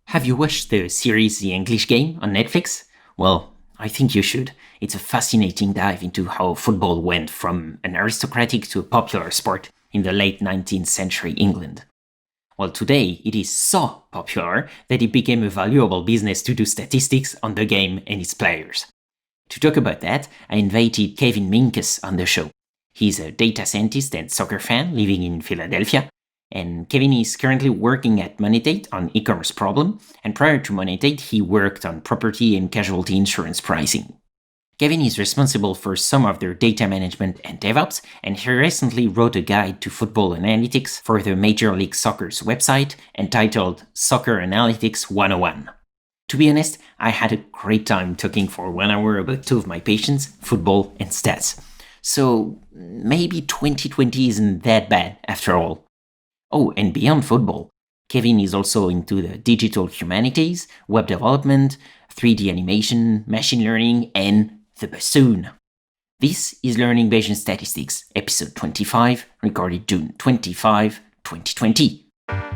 Have you watched the series The English Game on Netflix? Well, I think you should. It's a fascinating dive into how football went from an aristocratic to a popular sport in the late 19th century England. Well, today it is so popular that it became a valuable business to do statistics on the game and its players. To talk about that, I invited Kevin Minkus on the show. He's a data scientist and soccer fan living in Philadelphia, and Kevin is currently working at Monetate on ecommerce problem, and prior to Monetate, he worked on property and casualty insurance pricing. Kevin is responsible for some of their data management and DevOps, and he recently wrote a guide to football analytics for the Major League Soccer's website entitled Soccer Analytics 101. To be honest, I had a great time talking for 1 hour about two of my passions, football and stats. So maybe 2020 isn't that bad after all. Oh, and beyond football, Kevin is also into the digital humanities, web development, 3D animation, machine learning, and the bassoon. This is Learning Bayesian Statistics, episode 25, recorded June 25, 2020.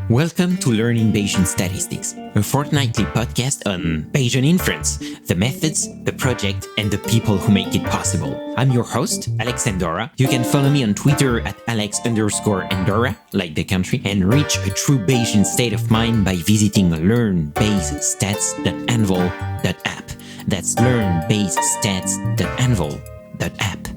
Welcome to Learning Bayesian Statistics, a fortnightly podcast on Bayesian inference, the methods, the project, and the people who make it possible. I'm your host, Alex Andorra. You can follow me on Twitter at Alex_Andorra, like the country, and reach a true Bayesian state of mind by visiting learnbayesstats.anvil.app. That's learnbayesstats.anvil.app.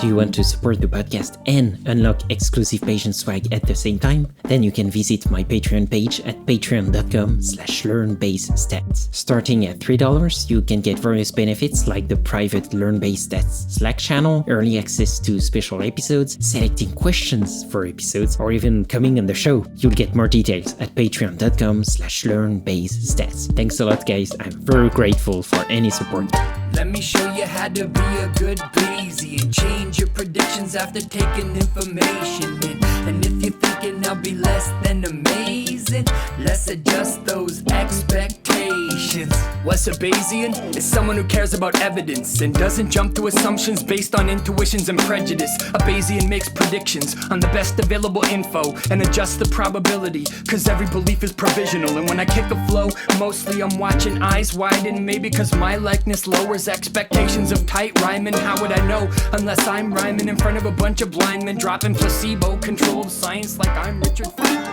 Do you want to support the podcast and unlock exclusive Bayesian swag at the same time? Then you can visit my Patreon page at patreon.com/learnbayesstats. Starting at $3, you can get various benefits like the private Learn Bayes Stats Slack channel, early access to special episodes, selecting questions for episodes, or even coming on the show. You'll get more details at patreon.com/learnbayesstats. Thanks a lot, guys. I'm very grateful for any support. Let me show you how to be a good Bayesian. Change your predictions after taking information in. And if you're thinking I'll be less than amazing, let's adjust those expectations. What's a Bayesian? It's someone who cares about evidence and doesn't jump to assumptions based on intuitions and prejudice. A Bayesian makes predictions on the best available info and adjusts the probability, cause every belief is provisional. And when I kick a flow, mostly I'm watching eyes widen, maybe cause my likeness lowers expectations of tight rhyming. How would I know unless I'm rhyming in front of a bunch of blind men dropping placebo-controlled science like I'm Richard Feynman?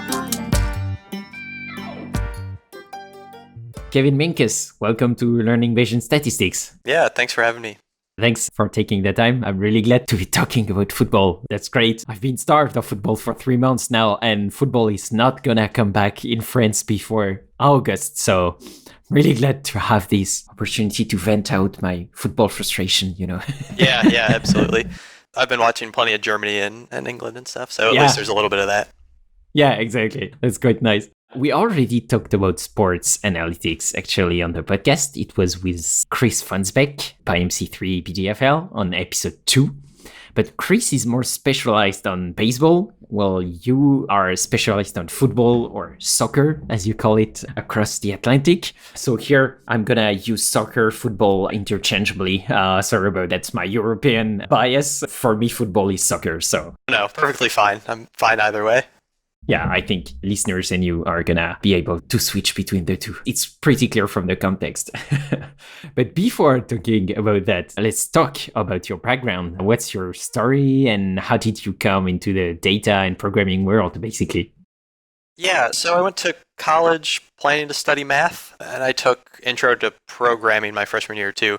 Kevin Minkus, welcome to Learning Bayesian Statistics. Yeah, thanks for having me. Thanks for taking the time. I'm really glad to be talking about football. That's great. I've been starved of football for 3 months now, and football is not gonna come back in France before August. So really glad to have this opportunity to vent out my football frustration, Yeah, absolutely. I've been watching plenty of Germany and England and stuff, so at least there's a little bit of that. Yeah, exactly. That's quite nice. We already talked about sports analytics actually on the podcast. It was with Chris Fonsbeck by MC3 PDFL on episode 2. But Chris is more specialized on baseball, while you are specialized on football or soccer, as you call it, across the Atlantic. So here I'm gonna use soccer, football interchangeably. Sorry about that's my European bias. For me, football is soccer, so. No, perfectly fine. I'm fine either way. Yeah, I think listeners and you are gonna be able to switch between the two. It's pretty clear from the context. But before talking about that, let's talk about your background. What's your story and how did you come into the data and programming world, basically? Yeah, so I went to college planning to study math, and I took intro to programming my freshman year too.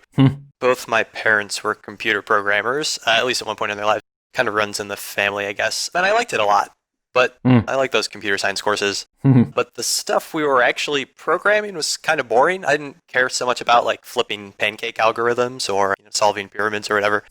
Both my parents were computer programmers, at least at one point in their lives. Kind of runs in the family, I guess. And I liked it a lot. But I like those computer science courses. But the stuff we were actually programming was kind of boring. I didn't care so much about like flipping pancake algorithms or solving pyramids or whatever.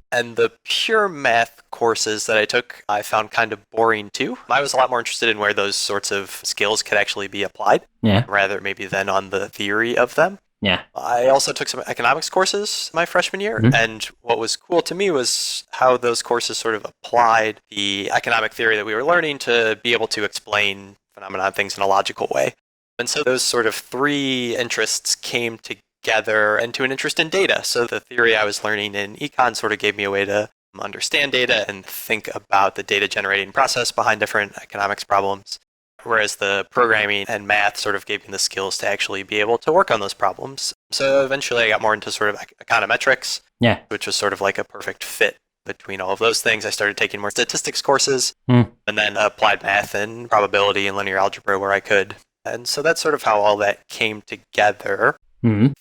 And the pure math courses that I took, I found kind of boring too. I was a lot more interested in where those sorts of skills could actually be applied, rather maybe than on the theory of them. Yeah. I also took some economics courses my freshman year, and what was cool to me was how those courses sort of applied the economic theory that we were learning to be able to explain phenomena and things in a logical way. And so those sort of three interests came together into an interest in data. So the theory I was learning in econ sort of gave me a way to understand data and think about the data generating process behind different economics problems. whereas the programming and math sort of gave me the skills to actually be able to work on those problems. So eventually I got more into sort of econometrics, which was sort of like a perfect fit between all of those things. I started taking more statistics courses and then applied math and probability and linear algebra where I could. And so that's sort of how all that came together.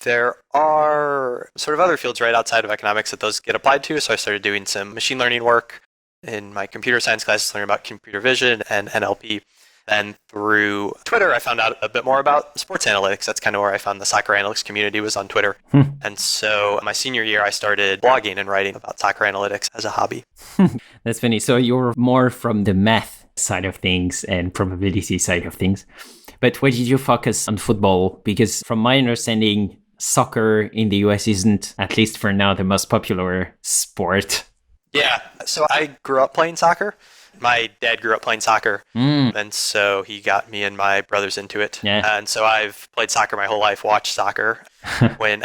There are sort of other fields right outside of economics that those get applied to. So I started doing some machine learning work in my computer science classes, learning about computer vision and NLP. Then through Twitter, I found out a bit more about sports analytics. That's kind of where I found the soccer analytics community was on Twitter. And so my senior year, I started blogging and writing about soccer analytics as a hobby. That's funny. So you're more from the math side of things and probability side of things. But why did you focus on football? Because from my understanding, soccer in the US isn't, at least for now, the most popular sport. Yeah. So I grew up playing soccer. My dad grew up playing soccer, and so he got me and my brothers into it. And so I've played soccer my whole life, watched soccer. When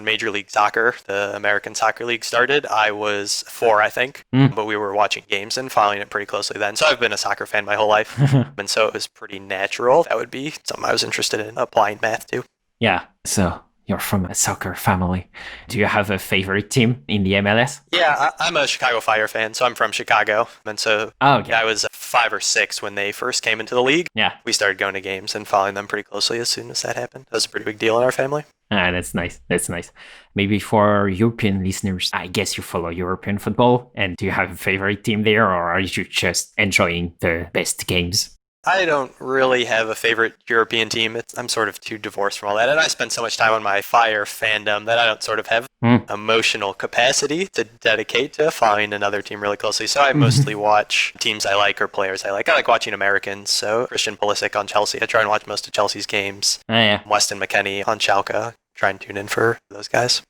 Major League Soccer, the American Soccer League, started, I was 4, I think, but we were watching games and following it pretty closely then. So I've been a soccer fan my whole life, and so it was pretty natural. That would be something I was interested in applying math to. Yeah, so you're from a soccer family. Do you have a favorite team in the MLS? Yeah, I'm a Chicago Fire fan, so I'm from Chicago. And so I was 5 or 6 when they first came into the league. Yeah. We started going to games and following them pretty closely as soon as that happened. That was a pretty big deal in our family. Ah, that's nice. That's nice. Maybe for European listeners, I guess you follow European football. And do you have a favorite team there, or are you just enjoying the best games? I don't really have a favorite European team. I'm sort of too divorced from all that. And I spend so much time on my Fire fandom that I don't sort of have emotional capacity to dedicate to following another team really closely. So I mostly watch teams I like or players I like. I like watching Americans. So Christian Pulisic on Chelsea. I try and watch most of Chelsea's games. Weston McKennie on Schalke. Try and tune in for those guys.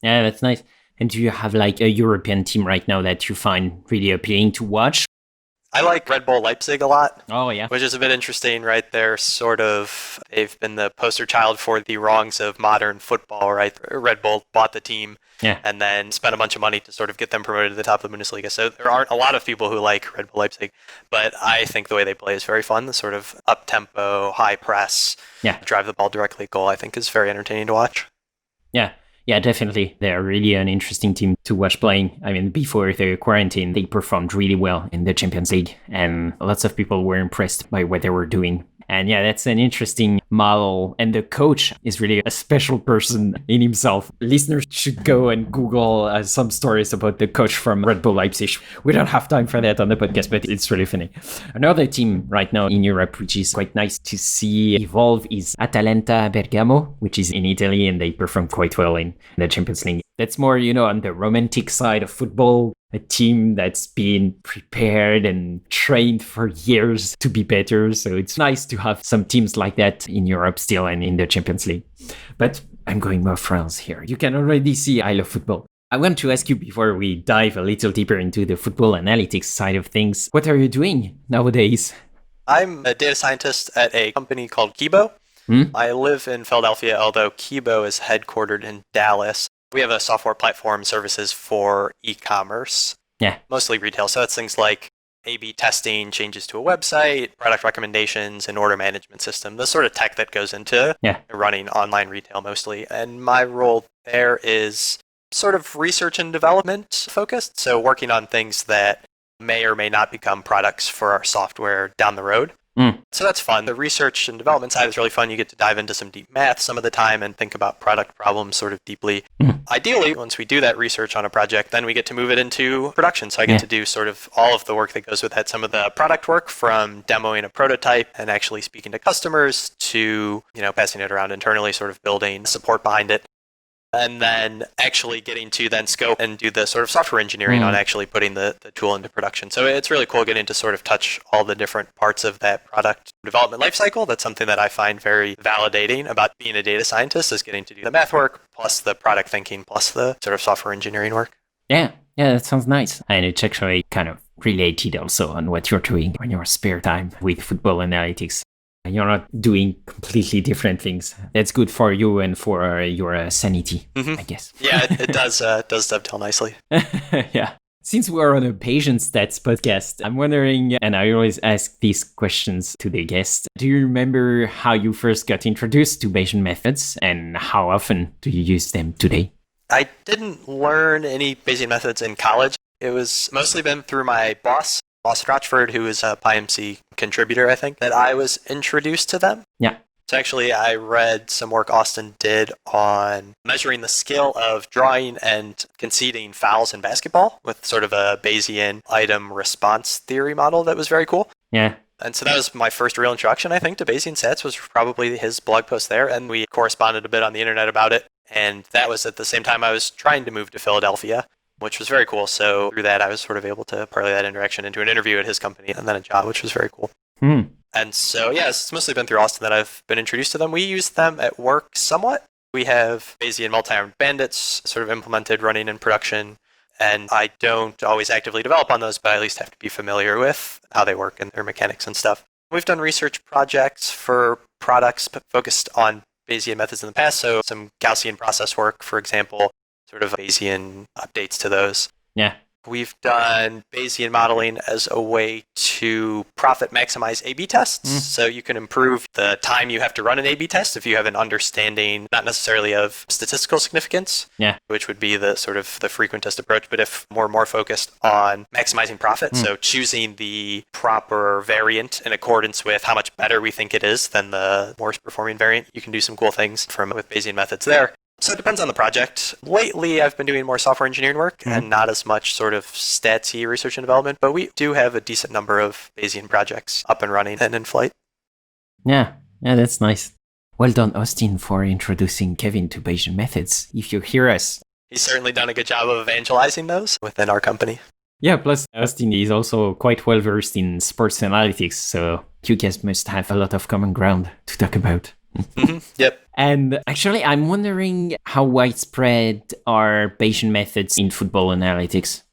Yeah, that's nice. And do you have like a European team right now that you find really appealing to watch? I like Red Bull Leipzig a lot. Oh, yeah. Which is a bit interesting, right? They've been the poster child for the wrongs of modern football, right? Red Bull bought the team and then spent a bunch of money to sort of get them promoted to the top of the Bundesliga. So there aren't a lot of people who like Red Bull Leipzig, but I think the way they play is very fun. The sort of up-tempo, high press, drive the ball directly at goal, I think is very entertaining to watch. Yeah, definitely. They're really an interesting team to watch playing. I mean, before the quarantine, they performed really well in the Champions League, and lots of people were impressed by what they were doing. And yeah, that's an interesting model. And the coach is really a special person in himself. Listeners should go and Google some stories about the coach from Red Bull Leipzig. We don't have time for that on the podcast, but it's really funny. Another team right now in Europe, which is quite nice to see evolve, is Atalanta Bergamo, which is in Italy, and they perform quite well in the Champions League. That's more, on the romantic side of football. A team that's been prepared and trained for years to be better. So it's nice to have some teams like that in Europe still and in the Champions League. But I'm going more France here. You can already see I love football. I want to ask you before we dive a little deeper into the football analytics side of things, what are you doing nowadays? I'm a data scientist at a company called Kibo. I live in Philadelphia, although Kibo is headquartered in Dallas. We have a software platform services for e-commerce, mostly retail. So that's things like A/B testing, changes to a website, product recommendations, and order management system, the sort of tech that goes into running online retail mostly. And my role there is sort of research and development focused. So working on things that may or may not become products for our software down the road. So that's fun. The research and development side is really fun. You get to dive into some deep math some of the time and think about product problems sort of deeply. Ideally, once we do that research on a project, then we get to move it into production. So I get to do sort of all of the work that goes with that. Some of the product work, from demoing a prototype and actually speaking to customers to, passing it around internally, sort of building support behind it. And then actually getting to then scope and do the sort of software engineering on actually putting the tool into production. So it's really cool getting to sort of touch all the different parts of that product development lifecycle. That's something that I find very validating about being a data scientist, is getting to do the math work, plus the product thinking, plus the sort of software engineering work. Yeah, that sounds nice. And it's actually kind of related also on what you're doing on your spare time with football analytics. You're not doing completely different things. That's good for you and for your sanity, I guess. Yeah, it does dovetail nicely. Yeah. Since we're on a Bayesian stats podcast, I'm wondering, and I always ask these questions to the guests, do you remember how you first got introduced to Bayesian methods and how often do you use them today? I didn't learn any Bayesian methods in college. It was mostly been through my boss, Austin Rochford, who is a PyMC contributor, I think, that I was introduced to them. Yeah. So actually, I read some work Austin did on measuring the skill of drawing and conceding fouls in basketball with sort of a Bayesian item response theory model that was very cool. Yeah. And so that was my first real introduction, I think, to Bayesian stats, was probably his blog post there. And we corresponded a bit on the internet about it. And that was at the same time I was trying to move to Philadelphia, which was very cool. So through that, I was sort of able to parlay that interaction into an interview at his company and then a job, which was very cool. And so, yeah, it's mostly been through Austin that I've been introduced to them. We use them at work somewhat. We have Bayesian multi-armed bandits sort of implemented, running in production. And I don't always actively develop on those, but I at least have to be familiar with how they work and their mechanics and stuff. We've done research projects for products focused on Bayesian methods in the past. So some Gaussian process work, for example, sort of Bayesian updates to those. Yeah. We've done Bayesian modeling as a way to profit maximize A/B tests. So you can improve the time you have to run an A/B test if you have an understanding, not necessarily of statistical significance, which would be the sort of the frequent test approach, but if more focused on maximizing profit. So choosing the proper variant in accordance with how much better we think it is than the worst performing variant. You can do some cool things with Bayesian methods there. So it depends on the project. Lately, I've been doing more software engineering work and not as much sort of statsy research and development, but we do have a decent number of Bayesian projects up and running and in flight. Yeah, that's nice. Well done, Austin, for introducing Kevin to Bayesian methods. If you hear us. He's certainly done a good job of evangelizing those within our company. Yeah, plus Austin is also quite well versed in sports analytics, so you guys must have a lot of common ground to talk about. Yep. And actually, I'm wondering how widespread are Bayesian methods in football analytics?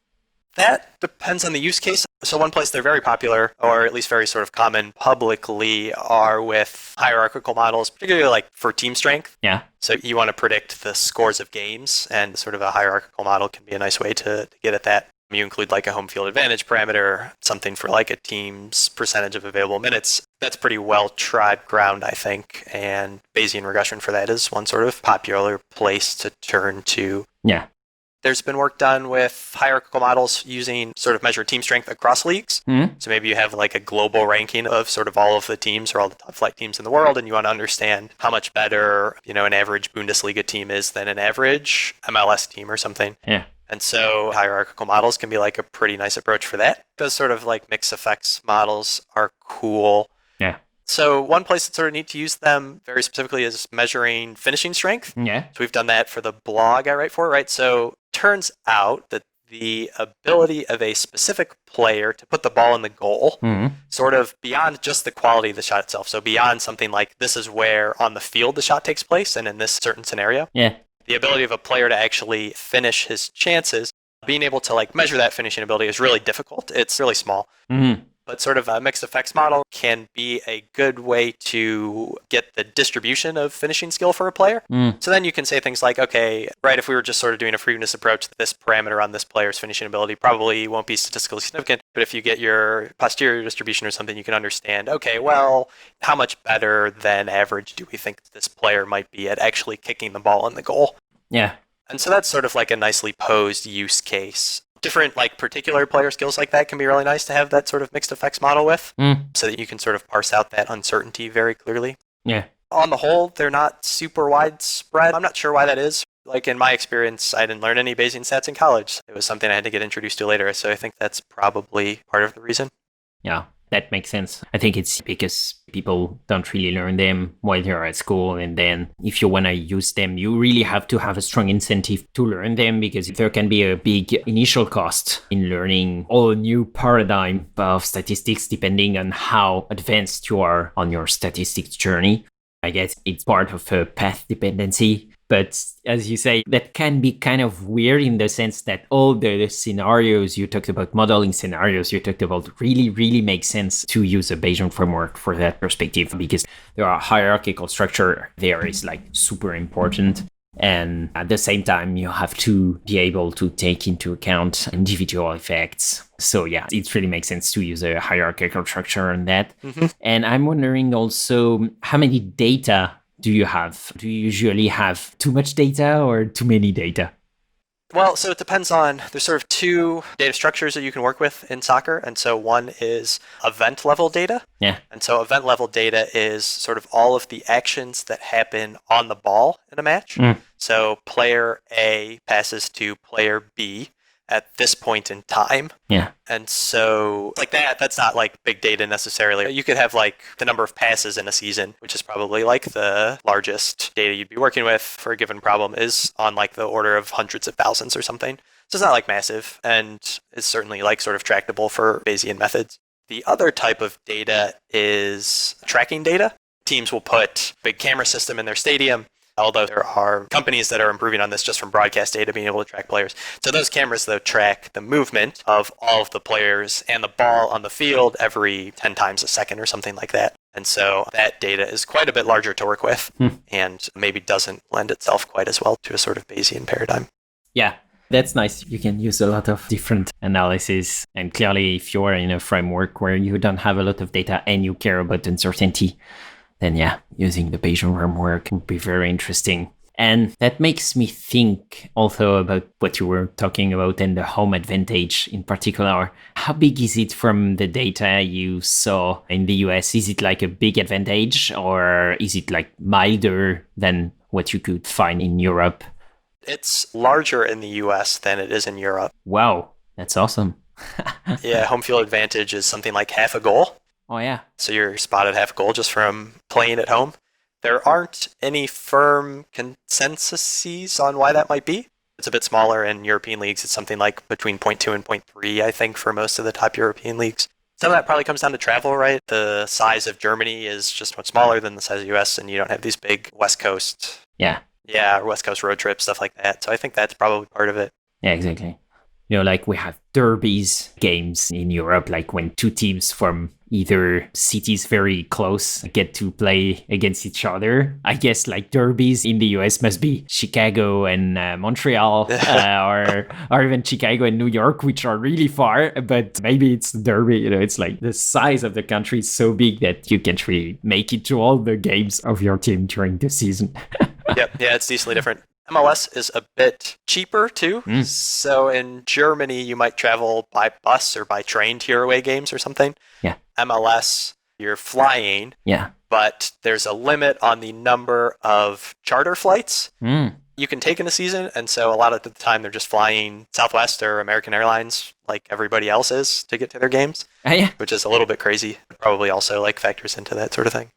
That depends on the use case. So one place they're very popular, or at least very sort of common publicly, are with hierarchical models, particularly like for team strength. Yeah. So you want to predict the scores of games, and sort of a hierarchical model can be a nice way to get at that. You include like a home field advantage parameter, something for like a team's percentage of available minutes. That's pretty well tried ground, I think. And Bayesian regression for that is one sort of popular place to turn to. Yeah. There's been work done with hierarchical models using sort of measured team strength across leagues. So maybe you have like a global ranking of sort of all of the teams or all the top flight teams in the world, and you want to understand how much better, an average Bundesliga team is than an average MLS team or something. Yeah. And so hierarchical models can be like a pretty nice approach for that. Those sort of like mixed effects models are cool. Yeah. So one place that's sort of neat to use them very specifically is measuring finishing strength. Yeah. So we've done that for the blog I write for, right? So turns out that the ability of a specific player to put the ball in the goal, sort of beyond just the quality of the shot itself. So beyond something like this is where on the field the shot takes place and in this certain scenario. Yeah. The ability of a player to actually finish his chances, being able to like measure that finishing ability is really difficult. It's really small. But sort of a mixed effects model can be a good way to get the distribution of finishing skill for a player. So then you can say things like, okay, right, if we were just sort of doing a frequentist approach, this parameter on this player's finishing ability probably won't be statistically significant. But if you get your posterior distribution or something, you can understand, okay, well, how much better than average do we think this player might be at actually kicking the ball in the goal? Yeah. And so that's sort of like a nicely posed use case. Different like particular player skills like that can be really nice to have that sort of mixed effects model with, so that you can sort of parse out that uncertainty very clearly. Yeah. On the whole, they're not super widespread. I'm not sure why that is. Like in my experience, I didn't learn any Bayesian stats in college. It was something I had to get introduced to later. So I think that's probably part of the reason. Yeah, that makes sense. I think it's because people don't really learn them while they're at school. And then if you want to use them, you really have to have a strong incentive to learn them, because there can be a big initial cost in learning a new paradigm of statistics, depending on how advanced you are on your statistics journey. I guess it's part of a path dependency. But as you say, that can be kind of weird in the sense that all the scenarios you talked about, modeling scenarios you talked about, really make sense to use a Bayesian framework for that perspective, because there are hierarchical structure there is like super important. And at the same time, you have to be able to take into account individual effects. So yeah, it really makes sense to use a hierarchical structure on that. And I'm wondering also, how many data do you have? Do you usually have too much data or too many data? Well, so it depends on, there's sort of two data structures that you can work with in soccer. And so one is event level data. Yeah. And so event level data is sort of all of the actions that happen on the ball in a match. So player A passes to player B at this point in time. Yeah. And so like that's not like big data necessarily. You could have like the number of passes in a season, which is probably like the largest data you'd be working with for a given problem, is on like the order of hundreds of thousands or something. So it's not like massive, and it's certainly like sort of tractable for Bayesian methods. The other type of data is tracking data. Teams will put a big camera system in their stadium, although there are companies that are improving on this just from broadcast data, being able to track players. So those cameras, though, track the movement of all of the players and the ball on the field every 10 times a second or something like that. And so that data is quite a bit larger to work with and maybe doesn't lend itself quite as well to a sort of Bayesian paradigm. Yeah. That's nice. You can use a lot of different analysis. And clearly, if you're in a framework where you don't have a lot of data and you care about uncertainty, then yeah, using the Bayesian framework would be very interesting. And that makes me think also about what you were talking about and the home advantage in particular. How big is it from the data you saw in the US? Is it like a big advantage, or is it like milder than what you could find in Europe? It's larger in the US than it is in Europe. Wow, that's awesome. Yeah, home field advantage is something like half a goal. Oh, yeah. So you're spotted half a goal just from playing at home. There aren't any firm consensuses on why that might be. It's a bit smaller in European leagues. It's something like between 0.2 and 0.3, I think, for most of the top European leagues. Some of that probably comes down to travel, right? The size of Germany is just much smaller than the size of the US, and you don't have these big West Coast or West Coast road trips, stuff like that. So I think that's probably part of it. Yeah, exactly. You know, like we have derbies games in Europe, like when two teams from either cities very close get to play against each other. I guess like derbies in the US must be Chicago and Montreal or even Chicago and New York, which are really far, but maybe it's derby. You know, it's like the size of the country is so big that you can't really make it to all the games of your team during the season. Yeah, it's decently different. MLS is a bit cheaper too. So in Germany, you might travel by bus or by train to your away games or something. Yeah. MLS, you're flying. Yeah. But there's a limit on the number of charter flights you can take in a season. And so a lot of the time they're just flying Southwest or American Airlines like everybody else is to get to their games. Yeah. Which is a little bit crazy. Probably also like factors into that sort of thing.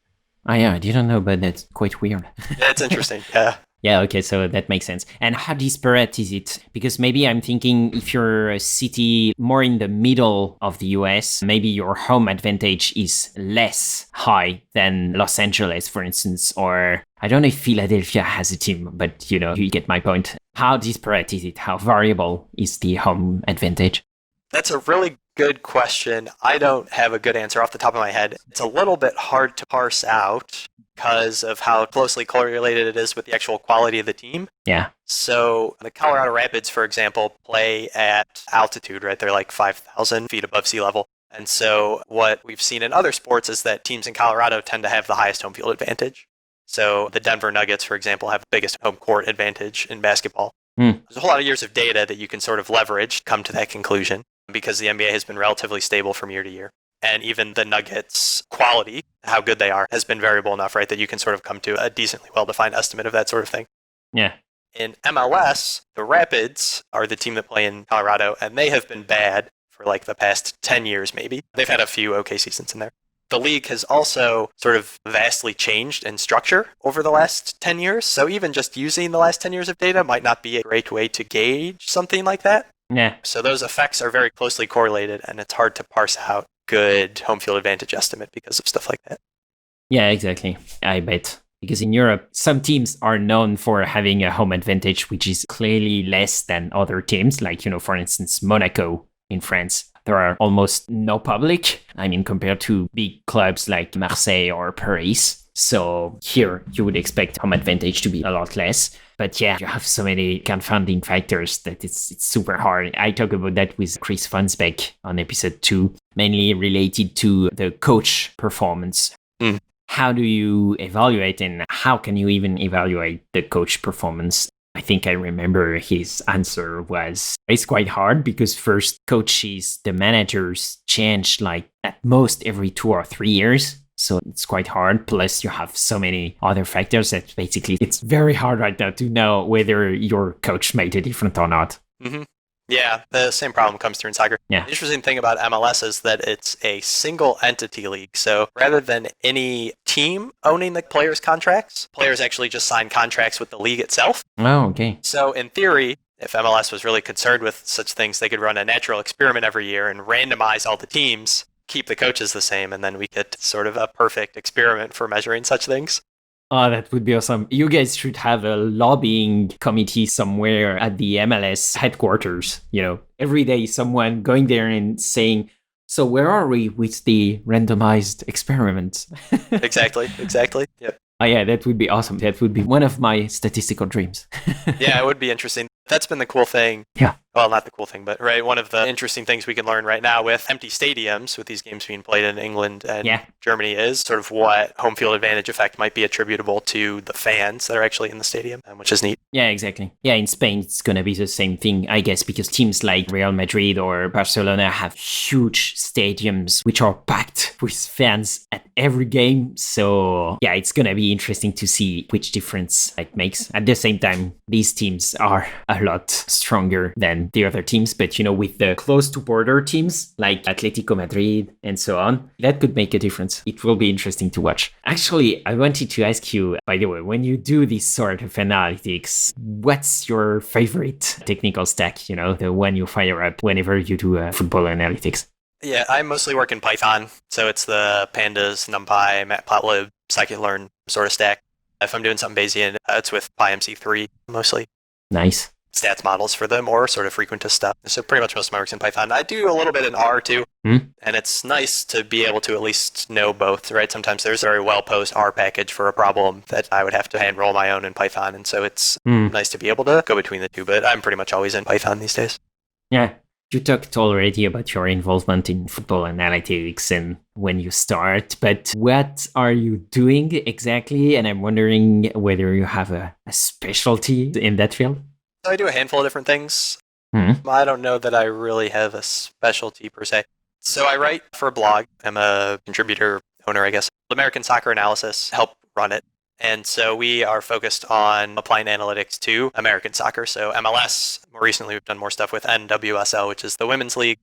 Yeah, I didn't know, but that's quite weird. Yeah, it's interesting. Yeah. Yeah, okay, so that makes sense. And how disparate is it? Because maybe I'm thinking if you're a city more in the middle of the US, maybe your home advantage is less high than Los Angeles, for instance, or I don't know if Philadelphia has a team, but you know, you get my point. How disparate is it? How variable is the home advantage? That's a really good question. I don't have a good answer off the top of my head. It's a little bit hard to parse out because of how closely correlated it is with the actual quality of the team. Yeah. So the Colorado Rapids, for example, play at altitude, right? They're like 5,000 feet above sea level. And so what we've seen in other sports is that teams in Colorado tend to have the highest home field advantage. So the Denver Nuggets, for example, have the biggest home court advantage in basketball. There's a whole lot of years of data that you can sort of leverage to come to that conclusion because the NBA has been relatively stable from year to year. And even the Nuggets' quality, how good they are, has been variable enough, right, that you can sort of come to a decently well-defined estimate of that sort of thing. Yeah. In MLS, the Rapids are the team that play in Colorado, and they have been bad for like the past 10 years, maybe. They've had a few okay seasons in there. The league has also sort of vastly changed in structure over the last 10 years. So even just using the last 10 years of data might not be a great way to gauge something like that. Yeah. So those effects are very closely correlated, and it's hard to parse out good home field advantage estimate because of stuff like that. Yeah, exactly. I bet. Because in Europe, some teams are known for having a home advantage, which is clearly less than other teams. Like, you know, for instance, Monaco in France. There are almost no public. I mean, compared to big clubs like Marseille or Paris. So here you would expect home advantage to be a lot less. But yeah, you have so many confounding factors that it's super hard. I talk about that with Chris Fonsbeck on episode 2, mainly related to the coach performance. How do you evaluate, and how can you even evaluate the coach performance? I think I remember his answer was, it's quite hard because first coaches, the managers change like at most every 2 or 3 years. So it's quite hard. Plus you have so many other factors that basically it's very hard right now to know whether your coach made a difference or not. Mm-hmm. Yeah, the same problem comes through in soccer. Yeah. The interesting thing about MLS is that it's a single entity league. So rather than any team owning the players' contracts, players actually just sign contracts with the league itself. Oh, okay. So in theory, if MLS was really concerned with such things, they could run a natural experiment every year and randomize all the teams, keep the coaches the same, and then we get sort of a perfect experiment for measuring such things. Oh, that would be awesome. You guys should have a lobbying committee somewhere at the MLS headquarters. You know, every day someone going there and saying, so where are we with the randomized experiment? Exactly. Yep. Oh, yeah, that would be awesome. That would be one of my statistical dreams. Yeah, it would be interesting. That's been the cool thing. Yeah. Well, not the cool thing, but right, one of the interesting things we can learn right now with empty stadiums, with these games being played in England and Germany, is sort of what home field advantage effect might be attributable to the fans that are actually in the stadium, which is neat. Yeah, exactly. Yeah, in Spain, it's going to be the same thing, I guess, because teams like Real Madrid or Barcelona have huge stadiums which are packed with fans at every game. So yeah, it's going to be interesting to see which difference it makes. At the same time, these teams are a lot stronger than the other teams, but you know, with the close to border teams like Atletico Madrid and so on, that could make a difference. It will be interesting to watch. Actually, I wanted to ask you, by the way, when you do this sort of analytics, what's your favorite technical stack, you know, the one you fire up whenever you do football analytics? Yeah, I mostly work in Python, so it's the pandas, NumPy, Matplotlib, scikit-learn sort of stack. If I'm doing something Bayesian, it's with PyMC3 mostly. Nice. Stats models for the more sort of frequentist stuff. So pretty much most of my work's in Python. I do a little bit in R too, and it's nice to be able to at least know both, right? Sometimes there's a very well-posed R package for a problem that I would have to hand roll my own in Python, and so it's nice to be able to go between the two, but I'm pretty much always in Python these days. Yeah. You talked already about your involvement in football analytics and when you start, but what are you doing exactly? And I'm wondering whether you have a specialty in that field. So I do a handful of different things. I don't know that I really have a specialty per se. So I write for a blog. I'm a contributor, owner, I guess. American Soccer Analysis, help run it. And so we are focused on applying analytics to American soccer. So MLS, more recently we've done more stuff with NWSL, which is the women's league.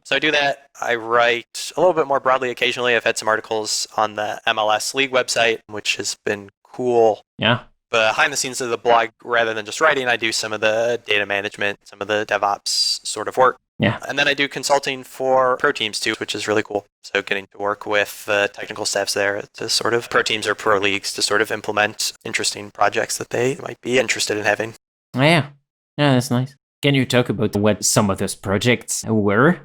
So I do that. I write a little bit more broadly occasionally. I've had some articles on the MLS league website, which has been cool. Yeah. Behind the scenes of the blog, rather than just writing, I do some of the data management, some of the DevOps sort of work. Yeah. And then I do consulting for pro teams too, which is really cool. So getting to work with the technical staffs there to sort of pro teams or pro leagues to sort of implement interesting projects that they might be interested in having. Oh, yeah. Yeah, that's nice. Can you talk about what some of those projects were?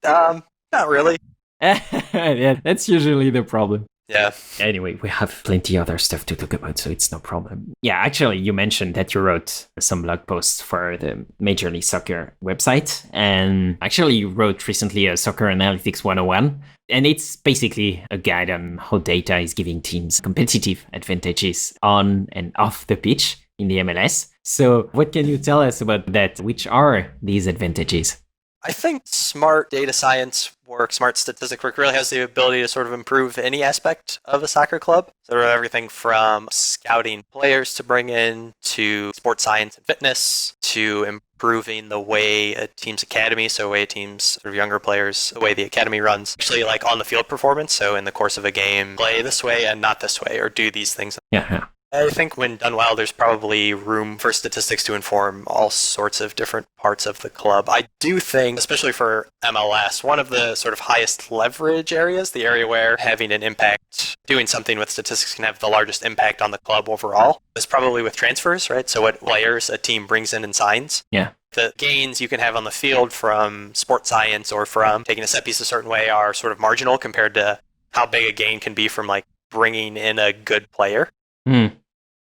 Not really. Yeah, that's usually the problem. Yeah. Anyway, we have plenty other stuff to talk about, so it's no problem. Yeah, actually, you mentioned that you wrote some blog posts for the Major League Soccer website. And actually, you wrote recently a Soccer Analytics 101. And it's basically a guide on how data is giving teams competitive advantages on and off the pitch in the MLS. So what can you tell us about that? Which are these advantages? I think smart data science work, smart statistics work really has the ability to sort of improve any aspect of a soccer club. So everything from scouting players to bring in to sports science and fitness to improving the way a team's academy, so the way a team's sort of younger players, the way the academy runs, actually like on the field performance. So in the course of a game, play this way and not this way, or do these things. Yeah. I think when done well, there's probably room for statistics to inform all sorts of different parts of the club. I do think, especially for MLS, one of the sort of highest leverage areas, the area where having an impact, doing something with statistics can have the largest impact on the club overall, is probably with transfers, right? So what players a team brings in and signs. Yeah. The gains you can have on the field from sports science or from taking a set piece a certain way are sort of marginal compared to how big a gain can be from like bringing in a good player.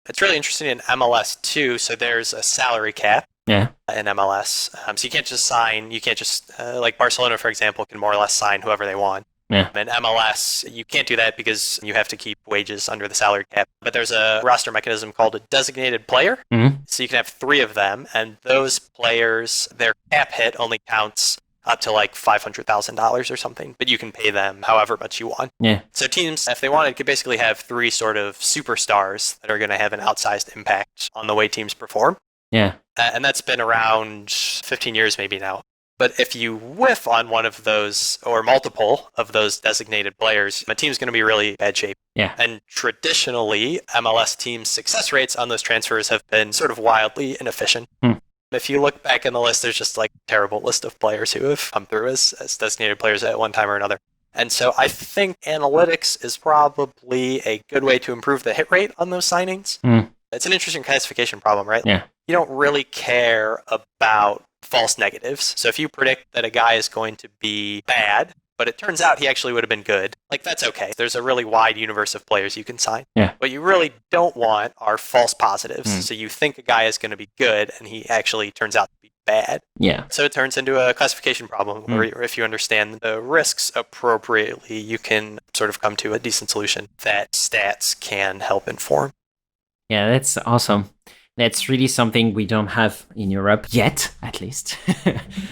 It's really interesting in MLS too. So there's a salary cap Yeah. in MLS. So you can't just sign, like Barcelona, for example, can more or less sign whoever they want. Yeah. In MLS, you can't do that because you have to keep wages under the salary cap. But there's a roster mechanism called a designated player. Mm-hmm. So you can have 3 of them, and those players, their cap hit only counts up to like $500,000 or something, but you can pay them however much you want. Yeah. So teams, if they wanted, could basically have 3 sort of superstars that are going to have an outsized impact on the way teams perform. Yeah. And that's been around 15 years maybe now. But if you whiff on one of those or multiple of those designated players, a team's going to be really bad shape. Yeah. And traditionally, MLS teams' success rates on those transfers have been sort of wildly inefficient. If you look back in the list, there's just like a terrible list of players who have come through as designated players at one time or another. And so I think analytics is probably a good way to improve the hit rate on those signings. It's an interesting classification problem, right? Yeah. You don't really care about false negatives. So if you predict that a guy is going to be bad, but it turns out he actually would have been good, like that's okay. There's a really wide universe of players you can sign. Yeah. What you really don't want are false positives. So you think a guy is going to be good and he actually turns out to be bad. Yeah. So it turns into a classification problem where if you understand the risks appropriately, you can sort of come to a decent solution that stats can help inform. Yeah, that's awesome. That's really something we don't have in Europe yet, at least.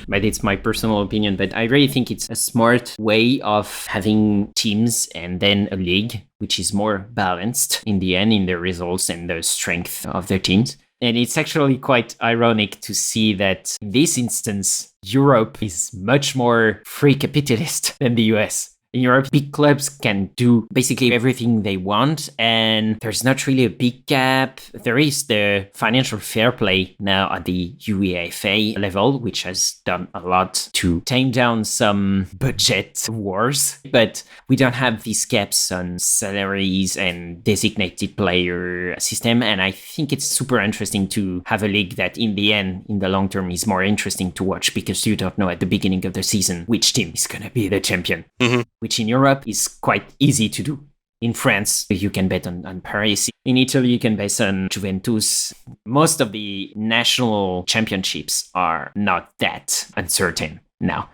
But it's my personal opinion. But I really think it's a smart way of having teams and then a league, which is more balanced in the end in the results and the strength of their teams. And it's actually quite ironic to see that in this instance, Europe is much more free capitalist than the US. In Europe, big clubs can do basically everything they want, and there's not really a big gap. There is the financial fair play now at the UEFA level, which has done a lot to tame down some budget wars, but we don't have these caps on salaries and designated player system, and I think it's super interesting to have a league that in the end, in the long term, is more interesting to watch because you don't know at the beginning of the season which team is going to be the champion. Which in Europe is quite easy to do. In France, you can bet on Paris. In Italy, you can bet on Juventus. Most of the national championships are not that uncertain now.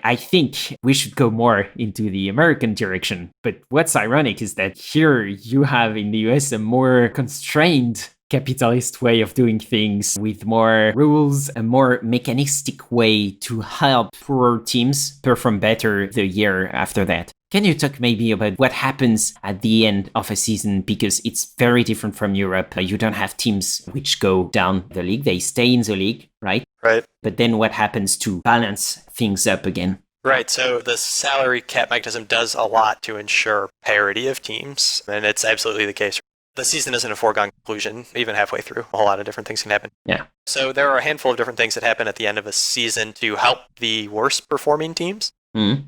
I think we should go more into the American direction. But what's ironic is that here you have in the US a more constrained capitalist way of doing things with more rules, a more mechanistic way to help poorer teams perform better the year after that. Can you talk maybe about what happens at the end of a season? Because it's very different from Europe. You don't have teams which go down the league. They stay in the league, right? Right. But then what happens to balance things up again? Right, so the salary cap mechanism does a lot to ensure parity of teams, and it's absolutely the case. The season isn't a foregone conclusion, even halfway through. A whole lot of different things can happen. Yeah. So there are a handful of different things that happen at the end of a season to help the worst performing teams.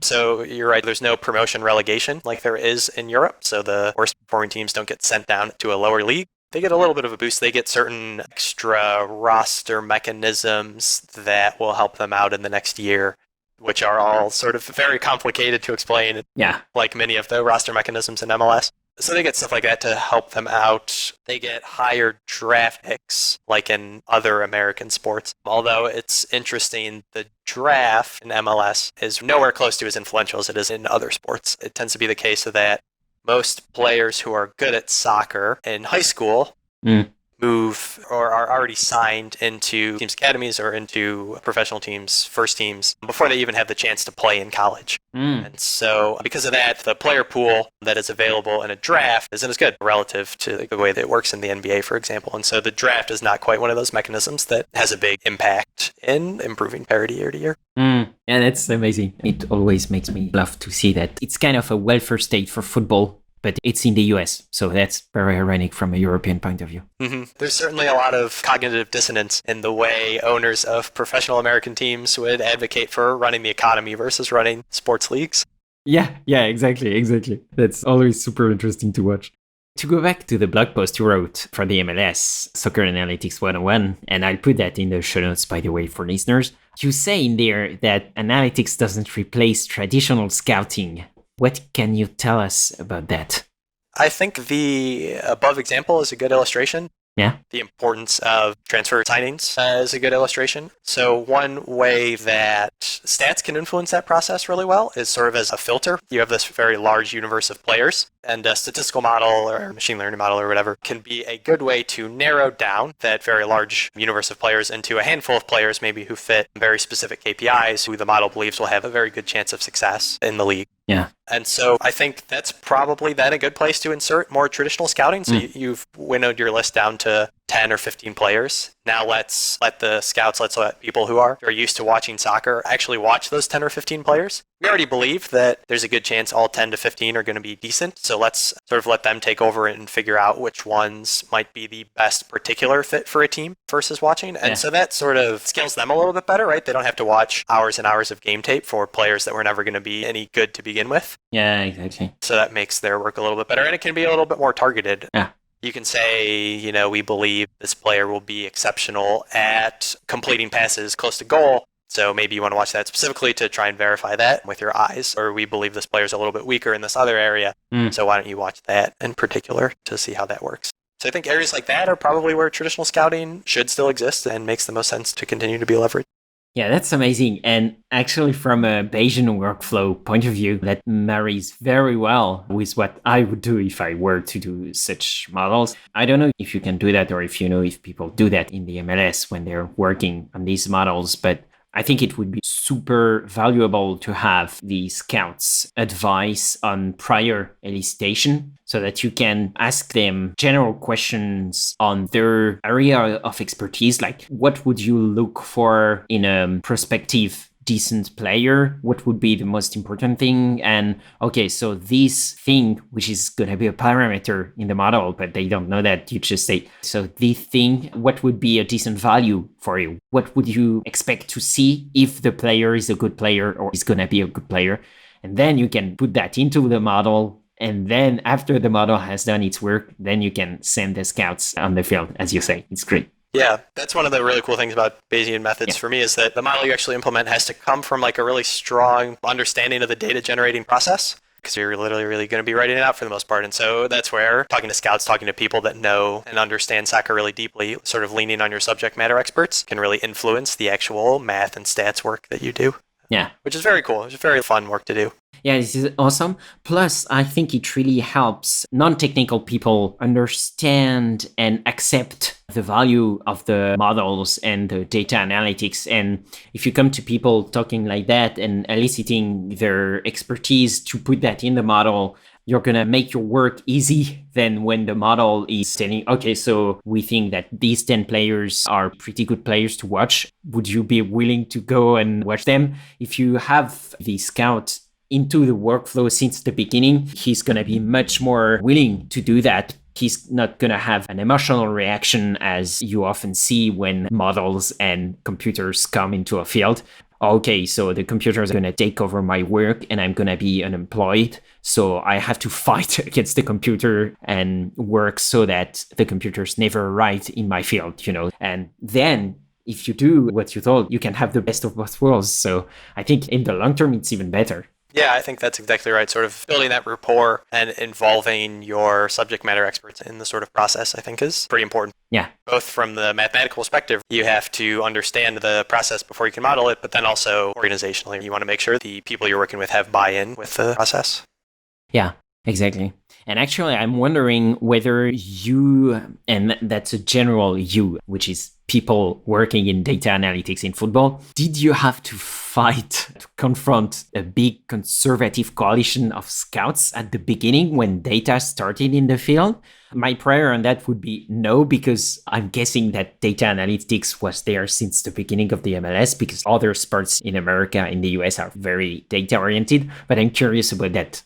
So you're right, there's no promotion relegation like there is in Europe. So the worst performing teams don't get sent down to a lower league. They get a little bit of a boost. They get certain extra roster mechanisms that will help them out in the next year, which are all sort of very complicated to explain. Yeah. Like many of the roster mechanisms in MLS. So they get stuff like that to help them out. They get higher draft picks, like in other American sports. Although it's interesting, the draft in MLS is nowhere close to as influential as it is in other sports. It tends to be the case that most players who are good at soccer in high school move or are already signed into teams' academies or into professional teams, first teams, before they even have the chance to play in college. And so because of that, the player pool that is available in a draft isn't as good relative to the way that it works in the NBA, for example. And so the draft is not quite one of those mechanisms that has a big impact in improving parity year to year. Yeah, that's amazing. It always makes me laugh to see that it's kind of a welfare state for football, but it's in the US, so that's very ironic from a European point of view. There's certainly a lot of cognitive dissonance in the way owners of professional American teams would advocate for running the economy versus running sports leagues. Yeah, exactly. That's always super interesting to watch. To go back to the blog post you wrote for the MLS, Soccer Analytics 101, and I'll put that in the show notes, by the way, for listeners, you say in there that analytics doesn't replace traditional scouting. What can you tell us about that? I think the above example is a good illustration. Yeah. The importance of transfer signings is a good illustration. So one way that stats can influence that process really well is sort of as a filter. You have this very large universe of players, and a statistical model or machine learning model or whatever can be a good way to narrow down that very large universe of players into a handful of players maybe who fit very specific KPIs who the model believes will have a very good chance of success in the league. Yeah. And so I think that's probably then a good place to insert more traditional scouting. So you've winnowed your list down to 10 or 15 players. Now let's let the scouts, let's let people who are very used to watching soccer actually watch those 10 or 15 players. We already believe that there's a good chance all 10 to 15 are going to be decent. So let's sort of let them take over and figure out which ones might be the best particular fit for a team versus watching. And so that sort of scales them a little bit better, right? They don't have to watch hours and hours of game tape for players that were never going to be any good to begin with. Yeah, exactly. So that makes their work a little bit better. And it can be a little bit more targeted. Yeah. You can say, we believe this player will be exceptional at completing passes close to goal. So maybe you want to watch that specifically to try and verify that with your eyes. Or we believe this player is a little bit weaker in this other area. So why don't you watch that in particular to see how that works? So I think areas like that are probably where traditional scouting should still exist and makes the most sense to continue to be leveraged. Yeah, that's amazing. And actually, from a Bayesian workflow point of view, that marries very well with what I would do if I were to do such models. I don't know if you can do that or if you know if people do that in the MLS when they're working on these models, but I think it would be super valuable to have the scouts' advice on prior elicitation so that you can ask them general questions on their area of expertise, like what would you look for in a prospective decent player? What would be the most important thing? And okay, so this thing, which is going to be a parameter in the model, but they don't know that, you just say, so this thing, what would be a decent value for you? What would you expect to see if the player is a good player or is going to be a good player? And then you can put that into the model. And then after the model has done its work, then you can send the scouts on the field, as you say. It's great. Yeah, that's one of the really cool things about Bayesian methods for me is that the model you actually implement has to come from like a really strong understanding of the data generating process because you're literally really going to be writing it out for the most part. And so that's where talking to scouts, talking to people that know and understand soccer really deeply, sort of leaning on your subject matter experts can really influence the actual math and stats work that you do. Yeah. Which is very cool. It's very fun work to do. Yeah, this is awesome. Plus, I think it really helps non-technical people understand and accept the value of the models and the data analytics. And if you come to people talking like that and eliciting their expertise to put that in the model, you're going to make your work easy than when the model is telling, okay, so we think that these 10 players are pretty good players to watch. Would you be willing to go and watch them? If you have the scout into the workflow since the beginning, he's going to be much more willing to do that. He's not going to have an emotional reaction as you often see when models and computers come into a field. Okay, so the computer is going to take over my work and I'm going to be unemployed. So I have to fight against the computer and work so that the computer's never right in my field, And then if you do what you told, you can have the best of both worlds. So I think in the long term, it's even better. Yeah, I think that's exactly right. Sort of building that rapport and involving your subject matter experts in the sort of process, I think is pretty important. Yeah. Both from the mathematical perspective, you have to understand the process before you can model it, but then also organizationally, you want to make sure the people you're working with have buy-in with the process. Yeah, exactly. And actually, I'm wondering whether you, and that's a general you, which is people working in data analytics in football, did you have to fight to confront a big conservative coalition of scouts at the beginning when data started in the field? My prayer on that would be no, because I'm guessing that data analytics was there since the beginning of the MLS, because other sports in America, in the US are very data oriented, but I'm curious about that.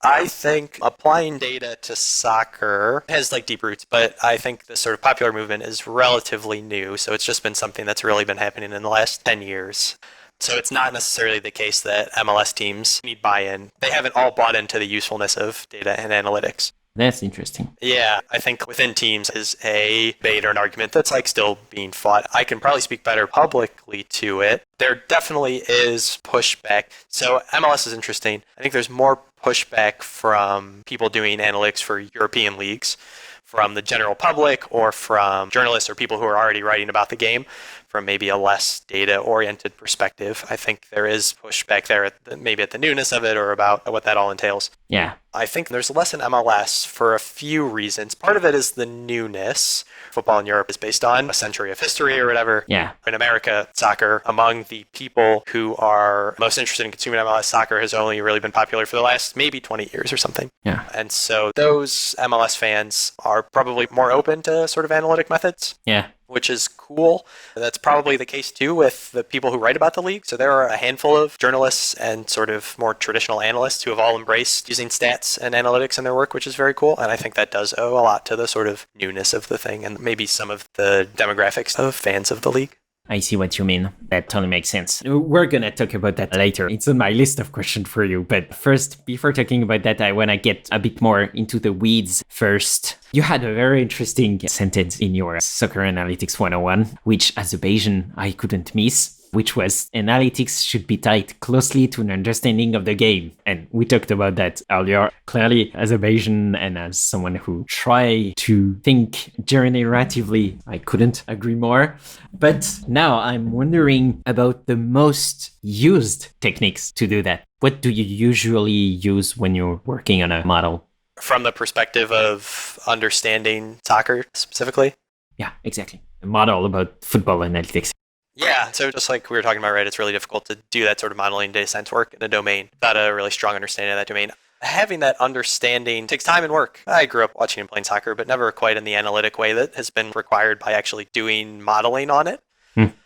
I think applying data to soccer has like deep roots, but I think the sort of popular movement is relatively new. So it's just been something that's really been happening in the last 10 years. So it's not necessarily the case that MLS teams need buy-in. They haven't all bought into the usefulness of data and analytics. That's interesting. Yeah, I think within teams is a debate or an argument that's like still being fought. I can probably speak better publicly to it. There definitely is pushback. So MLS is interesting. I think there's more pushback from people doing analytics for European leagues, from the general public, or from journalists or people who are already writing about the game from maybe a less data-oriented perspective. I think there is pushback there, maybe at the newness of it or about what that all entails. Yeah. I think there's less in MLS for a few reasons. Part of it is the newness. Football in Europe is based on a century of history or whatever. Yeah. In America, soccer, among the people who are most interested in consuming MLS, soccer has only really been popular for the last maybe 20 years or something. Yeah. And so those MLS fans are probably more open to sort of analytic methods. Yeah. Which is cool. That's probably the case too with the people who write about the league. So there are a handful of journalists and sort of more traditional analysts who have all embraced using stats and analytics in their work, which is very cool. And I think that does owe a lot to the sort of newness of the thing and maybe some of the demographics of fans of the league. I see what you mean. That totally makes sense. We're going to talk about that later. It's on my list of questions for you. But first, before talking about that, I want to get a bit more into the weeds first. You had a very interesting sentence in your Soccer Analytics 101, which as a Bayesian, I couldn't miss, which was analytics should be tied closely to an understanding of the game. And we talked about that earlier. Clearly, as a Bayesian and as someone who try to think generatively, I couldn't agree more. But now I'm wondering about the most used techniques to do that. What do you usually use when you're working on a model? From the perspective of understanding soccer specifically? Yeah, exactly. A model about football analytics. Yeah, so just like we were talking about, right, it's really difficult to do that sort of modeling data science work in a domain without a really strong understanding of that domain. Having that understanding takes time and work. I grew up watching and playing soccer, but never quite in the analytic way that has been required by actually doing modeling on it.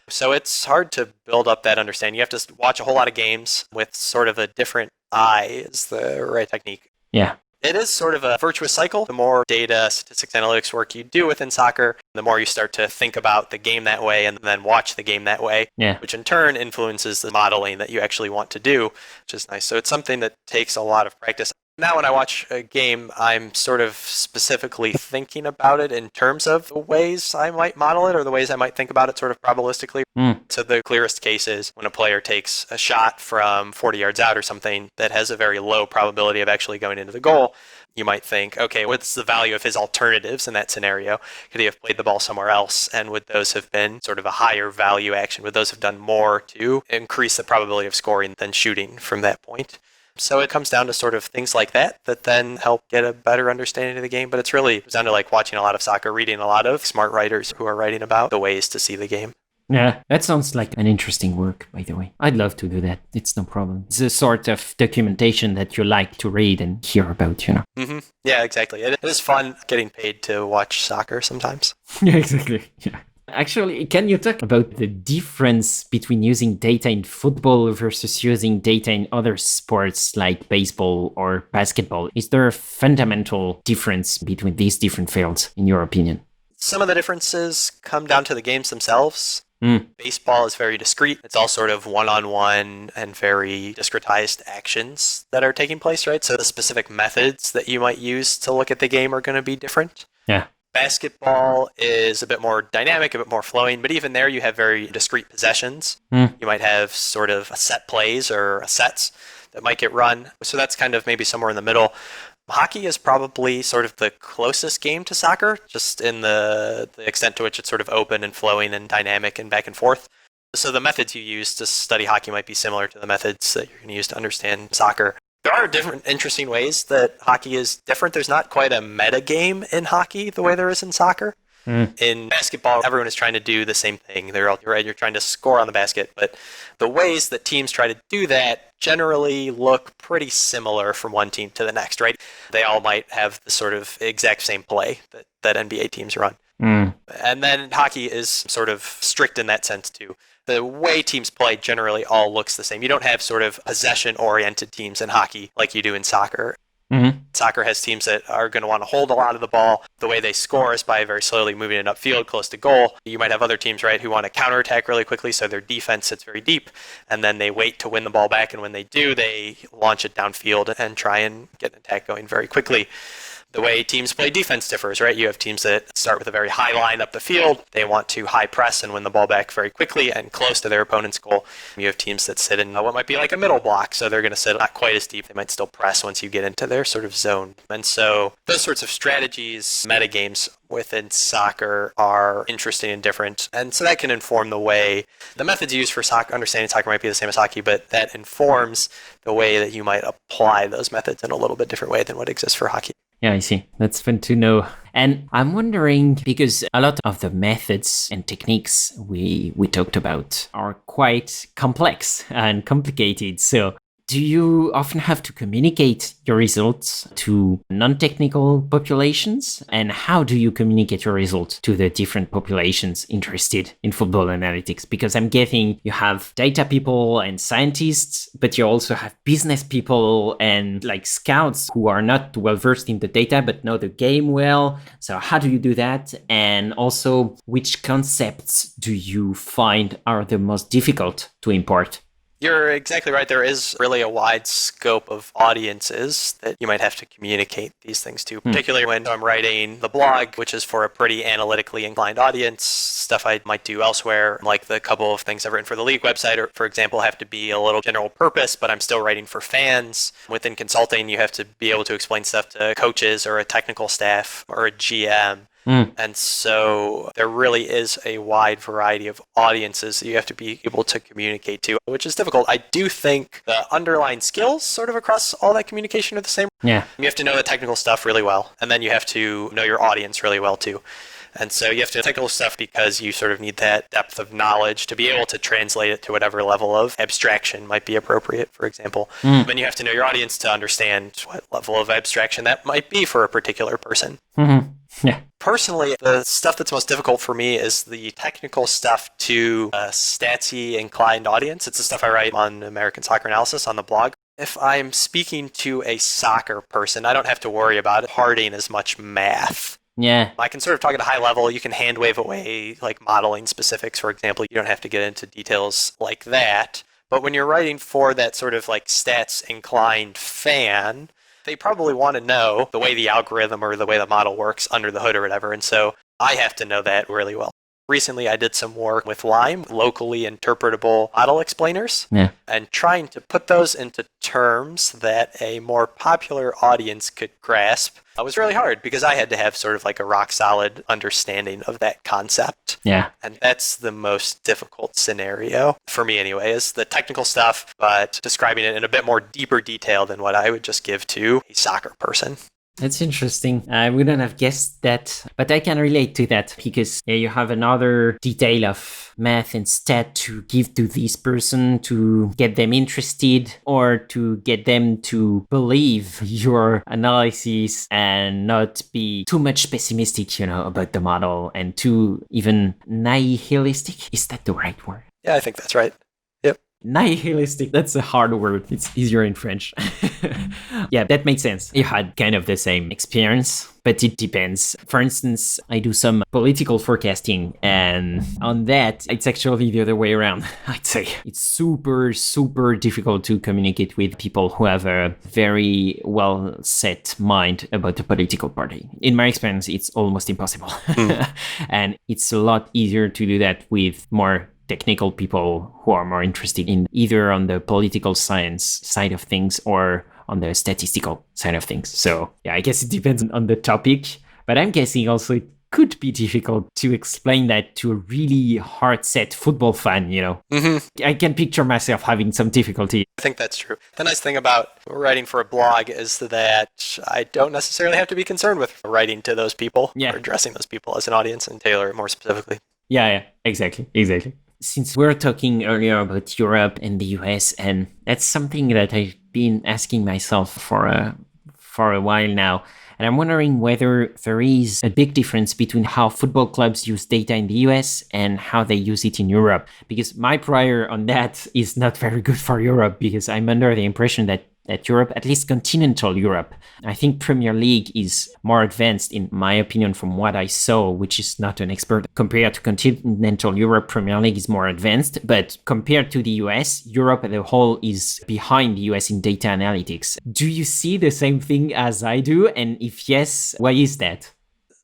So it's hard to build up that understanding. You have to watch a whole lot of games with sort of a different eye is the right technique. Yeah. It is sort of a virtuous cycle. The more data, statistics, analytics work you do within soccer, the more you start to think about the game that way and then watch the game that way, which in turn influences the modeling that you actually want to do, which is nice. So it's something that takes a lot of practice. Now when I watch a game, I'm sort of specifically thinking about it in terms of the ways I might model it or the ways I might think about it sort of probabilistically. So the clearest case is when a player takes a shot from 40 yards out or something that has a very low probability of actually going into the goal. You might think, okay, what's the value of his alternatives in that scenario? Could he have played the ball somewhere else? And would those have been sort of a higher value action? Would those have done more to increase the probability of scoring than shooting from that point? So it comes down to sort of things like that then help get a better understanding of the game. But it comes down to like watching a lot of soccer, reading a lot of smart writers who are writing about the ways to see the game. Yeah, that sounds like an interesting work, by the way. I'd love to do that. It's no problem. It's the sort of documentation that you like to read and hear about, you know? Mm-hmm. Yeah, exactly. It is fun getting paid to watch soccer sometimes. Yeah, exactly. Yeah. Actually, can you talk about the difference between using data in football versus using data in other sports like baseball or basketball? Is there a fundamental difference between these different fields, in your opinion? Some of the differences come down to the games themselves. Baseball is very discrete. It's all sort of one-on-one and very discretized actions that are taking place, right? So the specific methods that you might use to look at the game are going to be different. Yeah. Basketball is a bit more dynamic, a bit more flowing, but even there you have very discrete possessions. You might have sort of set plays or sets that might get run. So that's kind of maybe somewhere in the middle. Hockey is probably sort of the closest game to soccer, just in the extent to which it's sort of open and flowing and dynamic and back and forth. So the methods you use to study hockey might be similar to the methods that you're going to use to understand soccer. There are different interesting ways that hockey is different. There's not quite a meta game in hockey the way there is in soccer. In basketball, everyone is trying to do the same thing. You're trying to score on the basket, but the ways that teams try to do that generally look pretty similar from one team to the next, right? They all might have the sort of exact same play that NBA teams run. And then hockey is sort of strict in that sense too. The way teams play generally all looks the same. You don't have sort of possession-oriented teams in hockey like you do in soccer. Soccer has teams that are going to want to hold a lot of the ball. The way they score is by very slowly moving it upfield close to goal. You might have other teams, right, who want to counterattack really quickly, so their defense sits very deep, and then they wait to win the ball back, and when they do, they launch it downfield and try and get an attack going very quickly. The way teams play defense differs, right? You have teams that start with a very high line up the field. They want to high press and win the ball back very quickly and close to their opponent's goal. You have teams that sit in what might be like a middle block, so they're going to sit not quite as deep. They might still press once you get into their sort of zone. And so those sorts of strategies, metagames within soccer are interesting and different. And so that can inform the way the methods used for soccer, understanding soccer might be the same as hockey, but that informs the way that you might apply those methods in a little bit different way than what exists for hockey. Yeah, I see. That's fun to know. And I'm wondering, because a lot of the methods and techniques we talked about are quite complex and complicated. So do you often have to communicate your results to non-technical populations? And how do you communicate your results to the different populations interested in football analytics? Because I'm guessing you have data people and scientists, but you also have business people and like scouts who are not well versed in the data, but know the game well. So how do you do that? And also, which concepts do you find are the most difficult to import? You're exactly right. There is really a wide scope of audiences that you might have to communicate these things to, particularly when I'm writing the blog, which is for a pretty analytically inclined audience. Stuff I might do elsewhere, like the couple of things I've written for the league website, or, for example, have to be a little general purpose, but I'm still writing for fans. Within consulting, you have to be able to explain stuff to coaches or a technical staff or a GM. And so there really is a wide variety of audiences that you have to be able to communicate to, which is difficult. I do think the underlying skills sort of across all that communication are the same. Yeah. You have to know the technical stuff really well, and then you have to know your audience really well too. And so you have to know technical stuff because you sort of need that depth of knowledge to be able to translate it to whatever level of abstraction might be appropriate, for example. Then you have to know your audience to understand what level of abstraction that might be for a particular person. Yeah. Personally, the stuff that's most difficult for me is the technical stuff to a statsy inclined audience. It's the stuff I write on American Soccer Analysis on the blog. If I'm speaking to a soccer person, I don't have to worry about parting as much math. Yeah. I can sort of talk at a high level. You can hand wave away like modeling specifics, for example. You don't have to get into details like that. But when you're writing for that sort of like stats inclined fan, they probably want to know the way the algorithm or the way the model works under the hood or whatever. And so I have to know that really well. Recently, I did some work with Lime, locally interpretable model explainers, and trying to put those into terms that a more popular audience could grasp. It was really hard because I had to have sort of like a rock solid understanding of that concept. Yeah. And that's the most difficult scenario for me anyway, is the technical stuff, but describing it in a bit more deeper detail than what I would just give to a soccer person. That's interesting. I wouldn't have guessed that, but I can relate to that because you have another detail of math and stat to give to this person to get them interested or to get them to believe your analysis and not be too much pessimistic, about the model and too even nihilistic. Is that the right word? Yeah, I think that's right. Nihilistic, that's a hard word. It's easier in French. Yeah, that makes sense. You had kind of the same experience, but it depends. For instance, I do some political forecasting, and on that, it's actually the other way around, I'd say. It's super, super difficult to communicate with people who have a very well set mind about the political party. In my experience, it's almost impossible. And it's a lot easier to do that with more technical people who are more interested in either on the political science side of things or on the statistical side of things. So yeah, I guess it depends on the topic, but I'm guessing also it could be difficult to explain that to a really hard set football fan, I can picture myself having some difficulty. I think that's true. The nice thing about writing for a blog is that I don't necessarily have to be concerned with writing to those people or addressing those people as an audience and tailor it more specifically. Yeah, exactly. Since we were talking earlier about Europe and the US, and that's something that I've been asking myself for a while now, and I'm wondering whether there is a big difference between how football clubs use data in the US and how they use it in Europe. Because my prior on that is not very good for Europe, because I'm under the impression that that Europe, at least continental Europe, I think Premier League is more advanced, in my opinion, from what I saw, which is not an expert. Compared to continental Europe, Premier League is more advanced. But compared to the US, Europe as a whole is behind the US in data analytics. Do you see the same thing as I do? And if yes, why is that?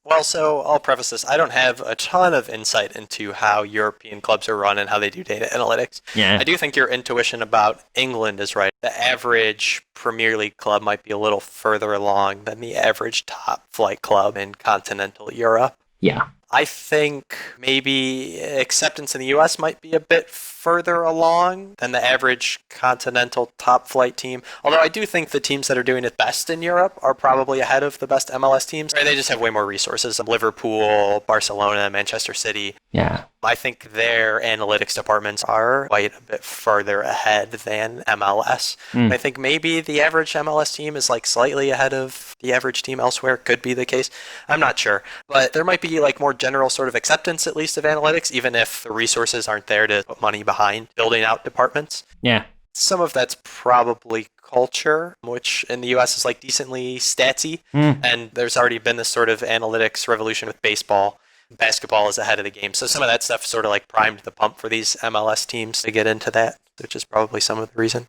Well, so I'll preface this. I don't have a ton of insight into how European clubs are run and how they do data analytics. Yeah. I do think your intuition about England is right. The average Premier League club might be a little further along than the average top flight club in continental Europe. Yeah. I think maybe acceptance in the US might be a bit further along than the average continental top flight team. Although I do think the teams that are doing it best in Europe are probably ahead of the best MLS teams. They just have way more resources. Liverpool, Barcelona, Manchester City. Yeah. I think their analytics departments are quite a bit further ahead than MLS. I think maybe the average MLS team is like slightly ahead of the average team elsewhere. Could be the case. I'm not sure. But there might be like more general sort of acceptance, at least, of analytics, even if the resources aren't there to put money behind building out departments. Yeah. Some of that's probably culture, which in the US is like decently statsy. And there's already been this sort of analytics revolution with baseball. Basketball is ahead of the game. So some of that stuff sort of like primed the pump for these MLS teams to get into that, which is probably some of the reason.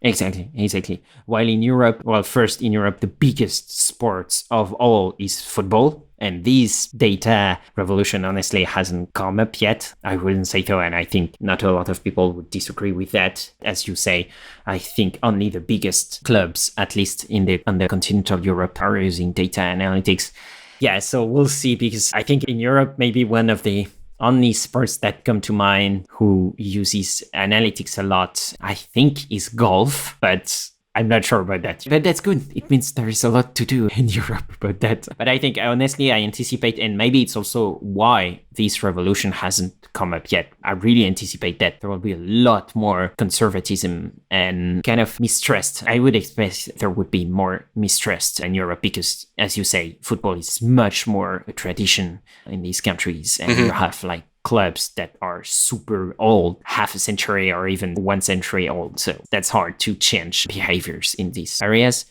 Exactly. While in Europe, first in Europe, the biggest sports of all is football. And this data revolution honestly hasn't come up yet. I wouldn't say so. And I think not a lot of people would disagree with that. As you say, I think only the biggest clubs, at least in the continental Europe, are using data analytics. Yeah, so we'll see, because I think in Europe, maybe one of the only sports that come to mind who uses analytics a lot, I think, is golf, but I'm not sure about that. But that's good. It means there is a lot to do in Europe about that. But I think, honestly, I anticipate, and maybe it's also why this revolution hasn't come up yet. I really anticipate that there will be a lot more conservatism and kind of mistrust. I would expect there would be more mistrust in Europe because, as you say, football is much more a tradition in these countries. And you have like clubs that are super old, half a century or even 1 century old. So that's hard to change behaviors in these areas.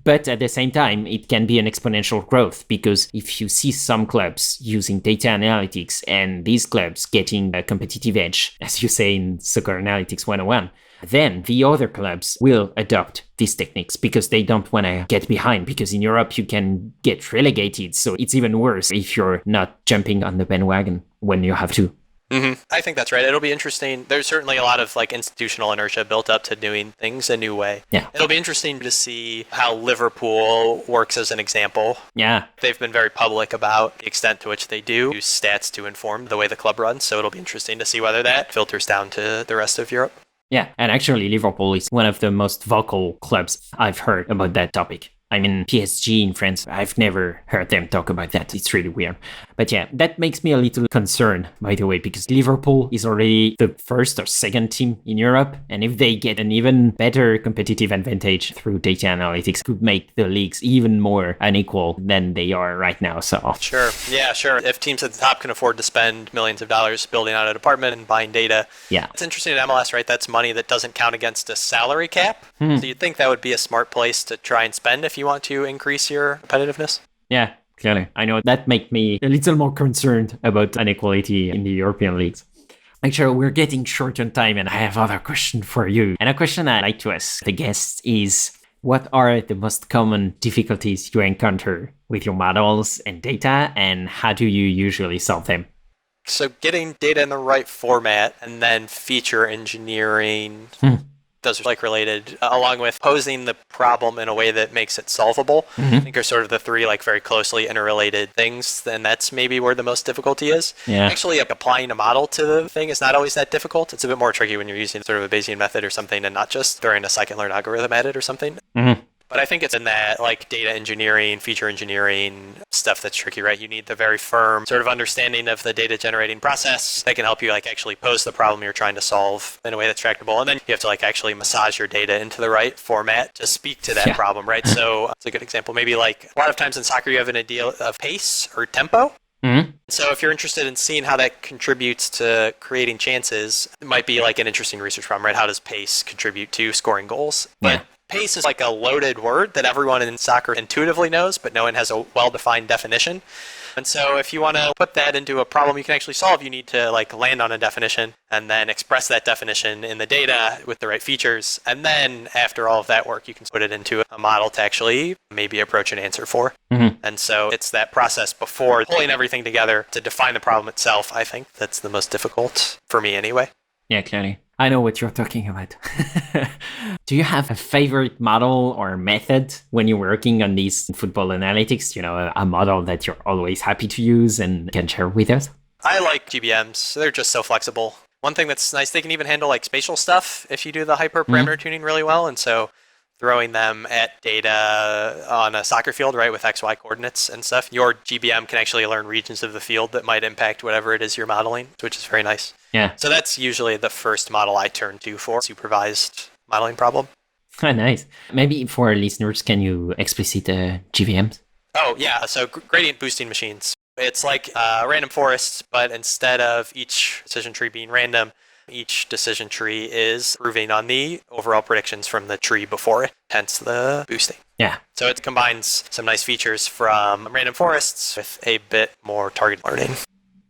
But at the same time, it can be an exponential growth, because if you see some clubs using data analytics and these clubs getting a competitive edge, as you say in Soccer Analytics 101, then the other clubs will adopt these techniques because they don't want to get behind, because in Europe you can get relegated. So it's even worse if you're not jumping on the bandwagon when you have to. I think that's right. It'll be interesting. There's certainly a lot of like institutional inertia built up to doing things a new way. Yeah. It'll be interesting to see how Liverpool works as an example. Yeah. They've been very public about the extent to which they do use stats to inform the way the club runs. So it'll be interesting to see whether that filters down to the rest of Europe. Yeah, and actually Liverpool is one of the most vocal clubs I've heard about that topic. I mean, PSG in France, I've never heard them talk about that. It's really weird. But yeah, that makes me a little concerned, by the way, because Liverpool is already the first or second team in Europe. And if they get an even better competitive advantage through data analytics, could make the leagues even more unequal than they are right now. So Sure. Yeah, sure. If teams at the top can afford to spend millions of dollars building out a department and buying data. Yeah. It's interesting at MLS, right? That's money that doesn't count against a salary cap. So you'd think that would be a smart place to try and spend if you want to increase your competitiveness. Yeah, clearly. I know that makes me a little more concerned about inequality in the European leagues. Actually, we're getting short on time and I have other question for you. And a question I like to ask the guests is, what are the most common difficulties you encounter with your models and data, and how do you usually solve them? So getting data in the right format and then feature engineering, those are like related, along with posing the problem in a way that makes it solvable. I think are sort of the three like very closely interrelated things. And that's maybe where the most difficulty is. Yeah. Actually, applying a model to the thing is not always that difficult. It's a bit more tricky when you're using sort of a Bayesian method or something and not just throwing a scikit-learn algorithm at it or something. But I think it's in that like data engineering, feature engineering stuff that's tricky, right? You need the very firm sort of understanding of the data generating process that can help you like actually pose the problem you're trying to solve in a way that's tractable. And then you have to like actually massage your data into the right format to speak to that problem, right? So it's a good example. Maybe like a lot of times in soccer, you have an idea of pace or tempo. So if you're interested in seeing how that contributes to creating chances, it might be like an interesting research problem, right? How does pace contribute to scoring goals? But Pace is like a loaded word that everyone in soccer intuitively knows, but no one has a well-defined definition. And so if you want to put that into a problem you can actually solve, you need to like land on a definition and then express that definition in the data with the right features. And then after all of that work, you can put it into a model to actually maybe approach an answer for. Mm-hmm. And so it's that process before pulling everything together to define the problem itself, I think that's the most difficult for me anyway. Yeah, clearly. I know what you're talking about. Do you have a favorite model or method when you're working on these football analytics? You know, a model that you're always happy to use and can share with us? I like GBMs. They're just so flexible. One thing that's nice, they can even handle like spatial stuff if you do the hyperparameter tuning really well. And so throwing them at data on a soccer field, right, with XY coordinates and stuff, your GBM can actually learn regions of the field that might impact whatever it is you're modeling, which is very nice. Yeah. So that's usually the first model I turn to for supervised modeling problem. Oh, nice. Maybe for our listeners, can you explicit GVMs? Oh, yeah. So gradient boosting machines. It's like random forests, but instead of each decision tree being random, each decision tree is proving on the overall predictions from the tree before it, hence the boosting. Yeah. So it combines some nice features from random forests with a bit more target learning.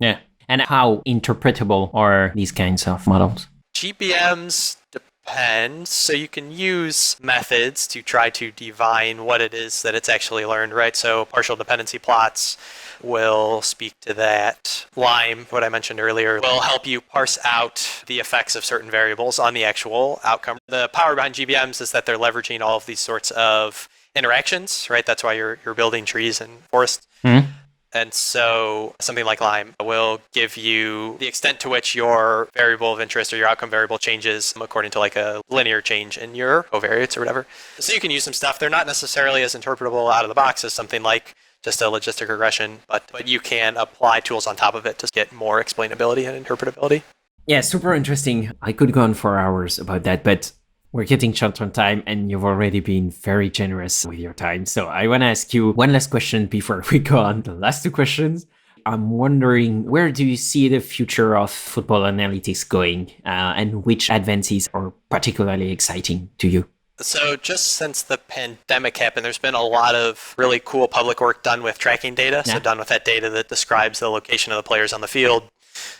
Yeah. And how interpretable are these kinds of models? GBMs depend. So you can use methods to try to divine what it is that it's actually learned, right? So partial dependency plots will speak to that. Lime, what I mentioned earlier, will help you parse out the effects of certain variables on the actual outcome. The power behind GBMs is that they're leveraging all of these sorts of interactions, right? That's why you're building trees and forests. Mm-hmm. And so something like Lime will give you the extent to which your variable of interest or your outcome variable changes according to like a linear change in your covariates or whatever. So you can use some stuff. They're not necessarily as interpretable out of the box as something like just a logistic regression, but you can apply tools on top of it to get more explainability and interpretability. Yeah, super interesting. I could go on for hours about that, but we're getting short on time and you've already been very generous with your time. So I want to ask you one last question before we go on the last two questions. I'm wondering, where do you see the future of football analytics going and which advances are particularly exciting to you? So just since the pandemic happened, there's been a lot of really cool public work done with tracking data. Yeah. So done with that data that describes the location of the players on the field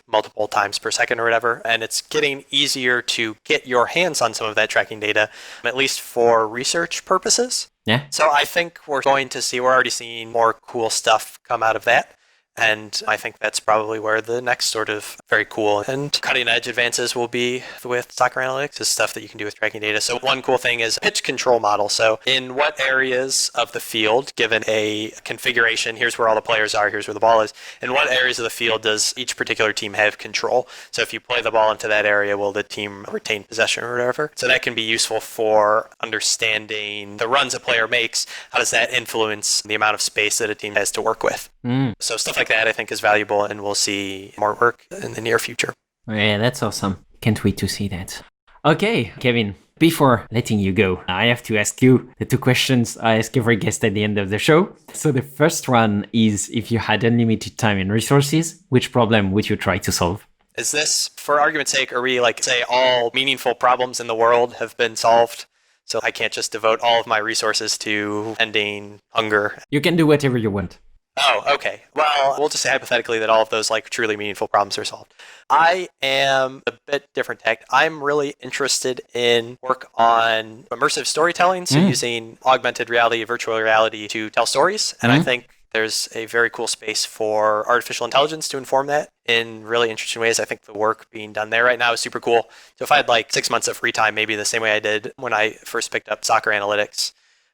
multiple times per second or whatever. And it's getting easier to get your hands on some of that tracking data, at least for research purposes. Yeah. So I think we're already seeing more cool stuff come out of that. And I think that's probably where the next sort of very cool and cutting edge advances will be with soccer analytics, is stuff that you can do with tracking data. So one cool thing is pitch control model. So in what areas of the field, given a configuration, here's where all the players are, here's where the ball is, in what areas of the field does each particular team have control? So if you play the ball into that area, will the team retain possession or whatever? So that can be useful for understanding the runs a player makes. How does that influence the amount of space that a team has to work with? So stuff like that I think is valuable, and we'll see more work in the near future. Yeah, that's awesome. Can't wait to see that. Okay, Kevin, before letting you go, I have to ask you the two questions I ask every guest at the end of the show. So the first one is, if you had unlimited time and resources, which problem would you try to solve? Is this, for argument's sake, are we like say all meaningful problems in the world have been solved? So I can't just devote all of my resources to ending hunger. You can do whatever you want. Oh, okay. Well, we'll just say hypothetically that all of those like truly meaningful problems are solved. I am a bit different tech. I'm really interested in work on immersive storytelling, so using augmented reality, virtual reality to tell stories. And I think there's a very cool space for artificial intelligence to inform that in really interesting ways. I think the work being done there right now is super cool. So if I had like 6 months of free time, maybe the same way I did when I first picked up soccer analytics,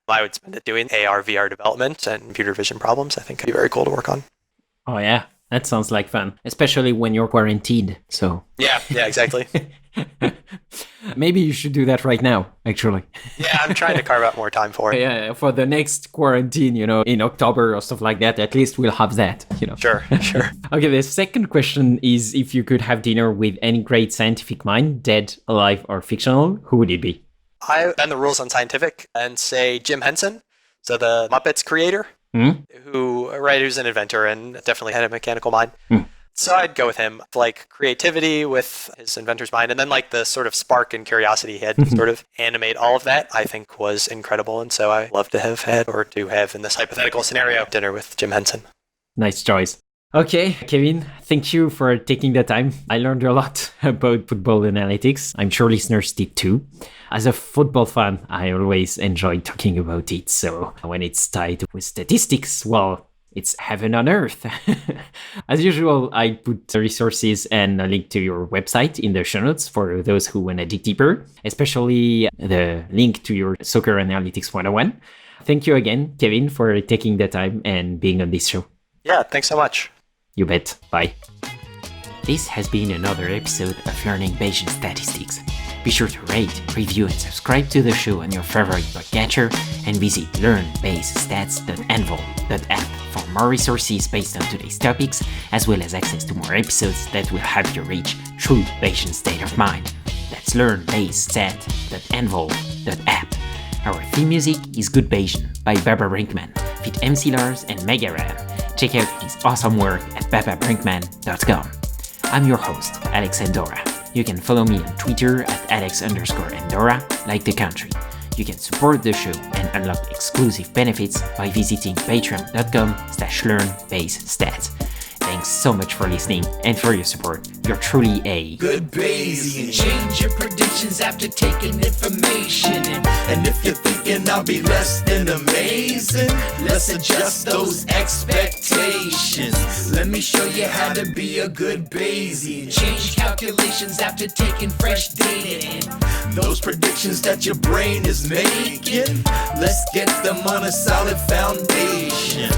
I would spend it doing AR, VR development and computer vision problems. I think it'd be very cool to work on. Oh, yeah. That sounds like fun, especially when you're quarantined. So yeah, exactly. Maybe you should do that right now, actually. Yeah, I'm trying to carve out more time for it. Yeah, for the next quarantine, in October or stuff like that, at least we'll have that, Sure. Okay, the second question is, if you could have dinner with any great scientific mind, dead, alive, or fictional, who would it be? I bend the rules on scientific and say Jim Henson, so the Muppets creator, who's an inventor and definitely had a mechanical mind. So I'd go with him. Like creativity with his inventor's mind, and then like the sort of spark and curiosity he had to sort of animate all of that, I think was incredible. And so I love to have had, or to have in this hypothetical scenario, dinner with Jim Henson. Nice choice. Okay, Kevin, thank you for taking the time. I learned a lot about football analytics. I'm sure listeners did too. As a football fan, I always enjoy talking about it. So when it's tied with statistics, well, it's heaven on earth. As usual, I put the resources and a link to your website in the show notes for those who want to dig deeper, especially the link to your Soccer Analytics 101. Thank you again, Kevin, for taking the time and being on this show. Yeah, thanks so much. You bet. Bye. This has been another episode of Learning Bayesian Statistics. Be sure to rate, review, and subscribe to the show on your favorite podcatcher, and visit learnbayesstats.envol.app for more resources based on today's topics, as well as access to more episodes that will help you reach true Bayesian state of mind. That's learnbayesstats.envol.app. Our theme music is Good Bayesian by Baba Brinkman, feat. MC Lars and Mega Ram. Check out his awesome work at bababrinkman.com. I'm your host, Alex Andorra. You can follow me on Twitter at Alex_Andorra, like the country. You can support the show and unlock exclusive benefits by visiting patreon.com/learnbayesstats. Thanks so much for listening and for your support. You're truly a good Bayesian. Change your predictions after taking information. And if you're thinking I'll be less than amazing, let's adjust those expectations. Let me show you how to be a good Bayesian. Change calculations after taking fresh data in. Those predictions that your brain is making, let's get them on a solid foundation.